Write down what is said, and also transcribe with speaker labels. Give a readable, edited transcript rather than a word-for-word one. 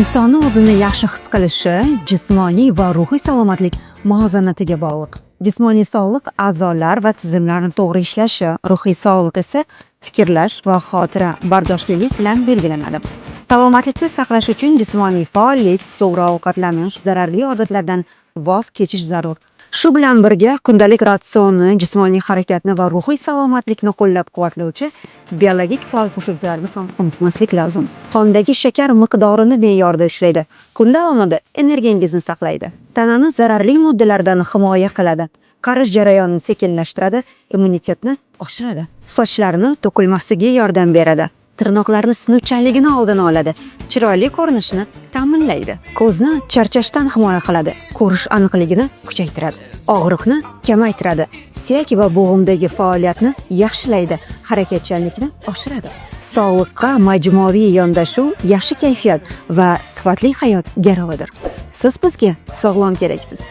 Speaker 1: Insonni o'zini yaxshi his qilishi jismoniy va ruhiy salomatlik muvozanatiga bog'liq. Jismoniy sog'liq a'zolar va tizimlarning to'g'ri ishlashi, ruhiy sog'liq esa fikrlash va xotira bardoshtlik bilan belgilanadi. Salomatlikni saqlash uchun jismoniy faollik, to'g'ri ovqatlanish, zararli odatlardan voz kechish zarur. Shu bilan birga kundalik ratsionni, jismoniy harakatni va ruhiy salomatlikni qo'llab-quvvatlovchi biologik faol qo'shimchalarni ham unutmaslik lozim. Qondagi shakar miqdorini me'yorda ushlaydi. Kun davomida energiyangizni saqlaydi. Tanani zararli moddalardan himoya qiladi. Qarish jarayonini sekinlashtiradi, immunitetni oshiradi. Sochlarni to'kilmasligiga yordam beradi. Tirnoqlarni sinuvchanligini oldini oladi. Chiroyli ko'rinishni ta'minlaydi. Ko'zni charchashdan himoya qiladi. Ko'rish aniqligini kuchaytiradi. Og'riqni kamaytiradi. Suyak va bo'g'imdagi faoliyatni yaxshilaydi. Harakatchanlikni oshiradi. Sog'liqqa majmuaviy yondashuv yaxshi kayfiyat va sifatli hayot garovidir. Siz bizga sog'lom keraksiz.